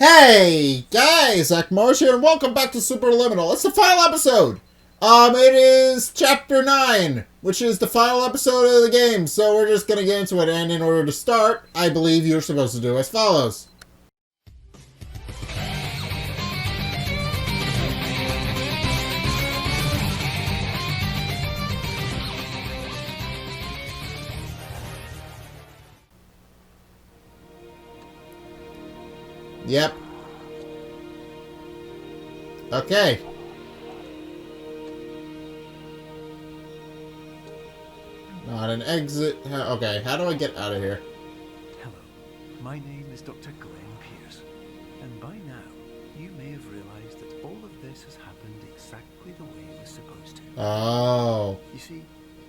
Hey guys, Zack here, and welcome back to Superliminal. It's the final episode. It is chapter 9, which is the final episode of the game. So we're just gonna get into it, and in order to start, I believe you're supposed to do as follows. Yep. Okay. Not an exit. Okay, how do I get out of here? Hello, my name is Dr. Glenn Pierce, and by now you may have realized that all of this has happened exactly the way it was supposed to. Oh. You see,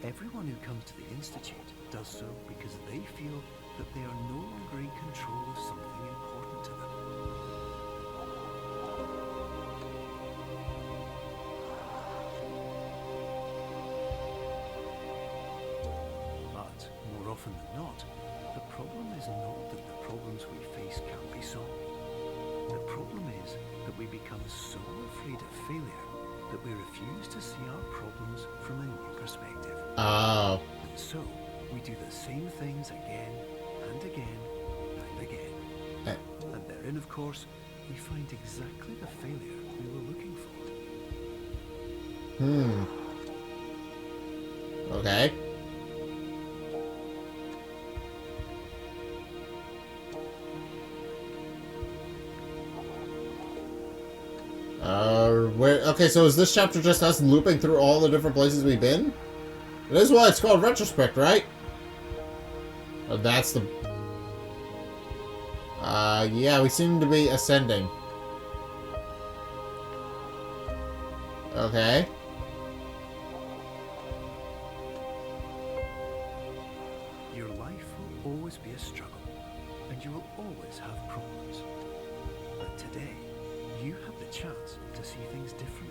everyone who comes to the Institute does so because they feel that they are no longer in control of something important to them. But more often than not, the problem is not that the problems we face can't be solved. The problem is that we become so afraid of failure that we refuse to see our problems from a new perspective. Oh. And so, we do the same things again and again and again. And therein, of course, we find exactly the failure we were looking for. Okay. Okay, so is this chapter just us looping through all the different places we've been? That is why it's called Retrospect, right? Oh, that's the... yeah, we seem to be ascending. Okay. Your life will always be a struggle, and you will always have problems. But today, you have the chance to see things differently.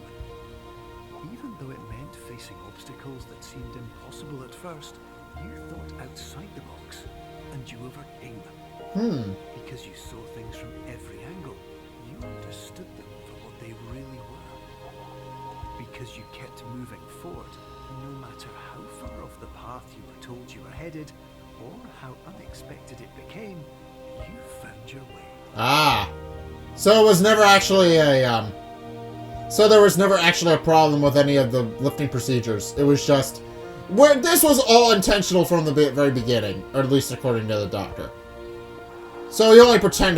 Even though it meant facing obstacles that seemed impossible at first, you thought outside the box, and you overcame them. Because you saw things from every angle, you understood them for what they really were. Because you kept moving forward, no matter how far off the path you were told you were headed, or how unexpected it became, you found your way. Ah. So it was never actually a, So there was never actually a problem with any of the lifting procedures. It was just... This was all intentional from the very beginning, or at least according to the doctor. So he only pretended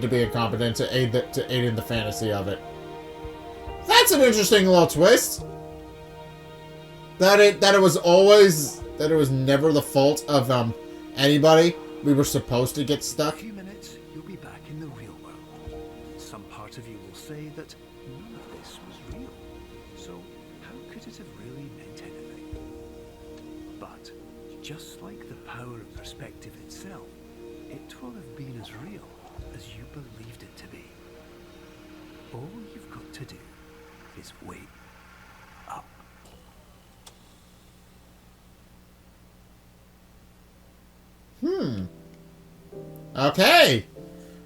to be incompetent to aid in the fantasy of it. That's an interesting little twist. That it was never the fault of anybody. We were supposed to get stuck. In a few minutes, you'll be back in the real world. Some part of you will say that none of this was real. So how could it have really meant anything? But just like the power of perspective itself, it will have been as real as you believed it to be. All you've got to do is wait up. Okay.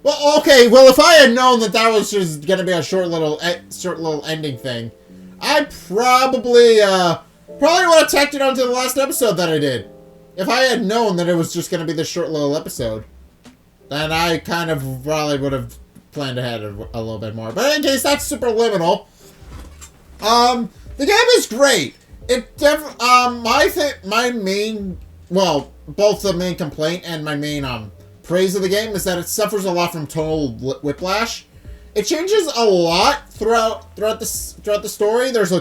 Well, okay. Well, if I had known that was just gonna be a short little ending thing, I probably would have tacked it onto the last episode that I did. If I had known that it was just gonna be this short little episode, then I kind of probably would have planned ahead a little bit more. But in any case, that's Superliminal. The game is great. It my main, well, both the main complaint and my main praise of the game is that it suffers a lot from tonal whiplash. It changes a lot throughout the story. There's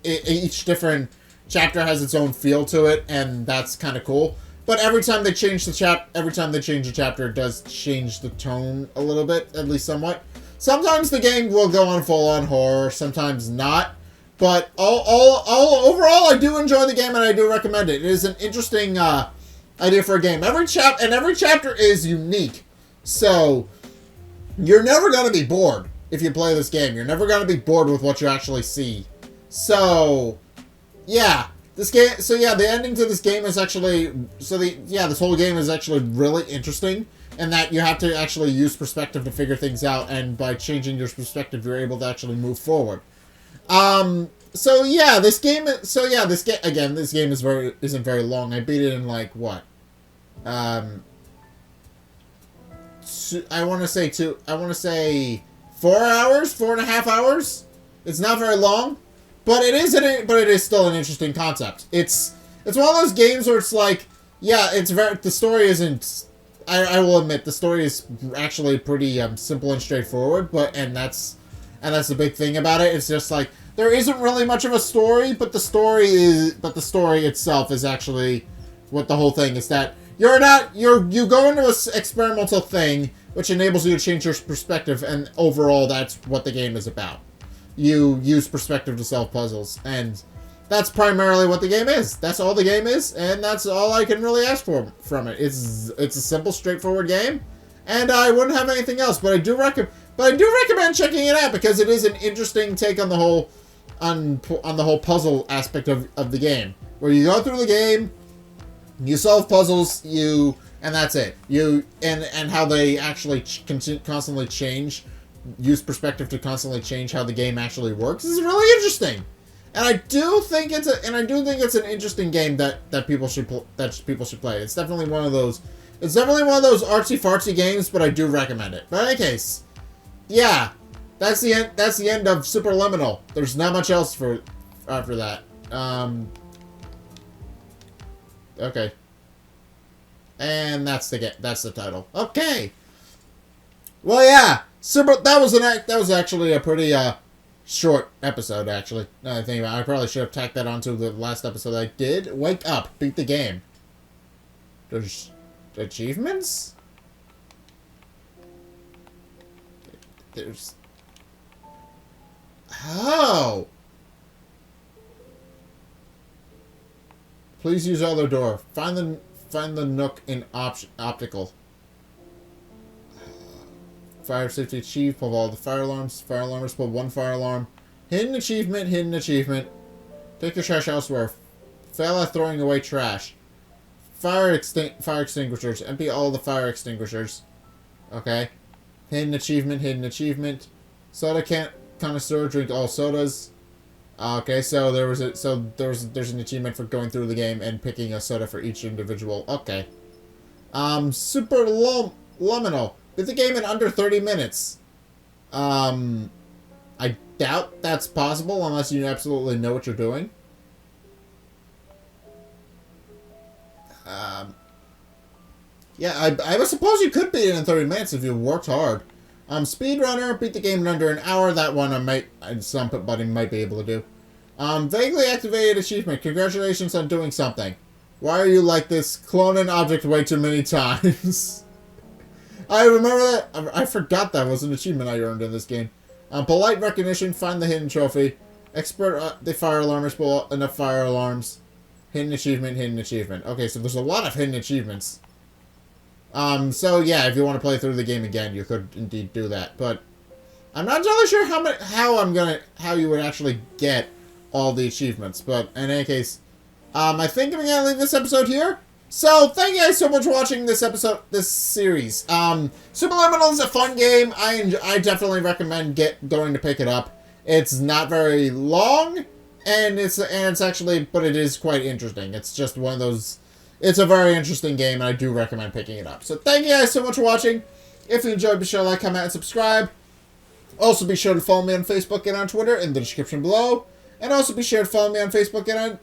each different chapter has its own feel to it, and that's kind of cool. But every time they change the chapter, it does change the tone a little bit, at least somewhat. Sometimes the game will go on full-on horror, sometimes not. But overall, I do enjoy the game, and I do recommend it. It is an interesting idea for a game. Every chapter is unique, so you're never going to be bored if you play this game. You're never going to be bored with what you actually see. So, yeah. The ending to this game is actually... this whole game is actually really interesting. and that you have to actually use perspective to figure things out, and by changing your perspective, you're able to actually move forward. So yeah, this game isn't very long. I beat it in like what? I want to say 4 hours, 4.5 hours. It's not very long, but it is still an interesting concept. It's one of those games where it's like, yeah, the story isn't. I will admit the story is actually pretty simple and straightforward, and that's the big thing about it. It's just like there isn't really much of a story, but the story itself is actually what the whole thing is. That you go into an experimental thing which enables you to change your perspective, and overall that's what the game is about. You use perspective to solve puzzles, and that's primarily what the game is. That's all the game is, and that's all I can really ask for from it. It's a simple, straightforward game, and I wouldn't have anything else. But I do recommend checking it out, because it is an interesting take on the whole puzzle aspect of the game, where you go through the game, you solve puzzles, and that's it. And how they actually constantly change, use perspective to constantly change how the game actually works is really interesting. And I do think it's an interesting game that people should play. It's definitely one of those artsy fartsy games, but I do recommend it. But in any case, yeah, that's the end of Superliminal. There's not much else after that. Okay. And that's the title. Okay. Well, yeah. That was actually a pretty short episode, actually. Now that I think about it, I probably should have tacked that onto the last episode I did. Wake up. Beat the game. There's achievements? There's... Oh! Please use other door. Find the nook in optical. Fire safety achieved. Pull all the fire alarms. Fire alarmers. Pull one fire alarm. Hidden achievement. Hidden achievement. Take your trash elsewhere. Fail at throwing away trash. Fire extinguishers. Empty all the fire extinguishers. Okay. Hidden achievement. Hidden achievement. Soda connoisseur. Drink all sodas. Okay, so there's an achievement for going through the game and picking a soda for each individual. Okay. Superliminal. Beat the game in under 30 minutes. I doubt that's possible unless you absolutely know what you're doing. Yeah, I suppose you could beat it in 30 minutes if you worked hard. Speedrunner, beat the game in under an hour. That one somebody might be able to do. Vaguely activated achievement. Congratulations on doing something. Why are you like this? Clone an object way too many times. I remember that. I forgot that was an achievement I earned in this game. Polite recognition. Find the hidden trophy. Expert the fire alarmers. Pull enough fire alarms. Hidden achievement. Hidden achievement. Okay, so there's a lot of hidden achievements. So yeah, if you want to play through the game again, you could indeed do that. But I'm not entirely sure how you would actually get all the achievements. But in any case, I think I'm gonna leave this episode here. So, thank you guys so much for watching this series. Superliminal is a fun game. I definitely recommend going to pick it up. It's not very long, and it's actually, but it is quite interesting. It's just one of those, it's a very interesting game, and I do recommend picking it up. So, thank you guys so much for watching. If you enjoyed, be sure to like, comment, and subscribe. Also, be sure to follow me on Facebook and on Twitter in the description below. And also be sure to follow me on Facebook and on...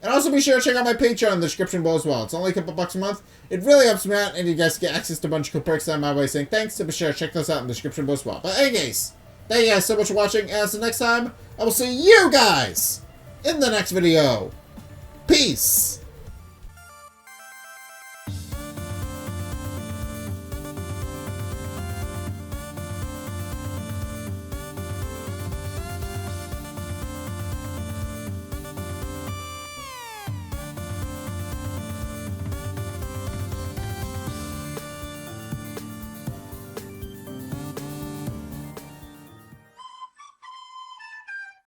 And also be sure to check out my Patreon in the description below as well. It's only a couple bucks a month. It really helps me out, and you guys get access to a bunch of cool perks that I'm my way saying thanks. So be sure to check those out in the description below as well. But anyways, thank you guys so much for watching, and until next time, I will see you guys in the next video. Peace!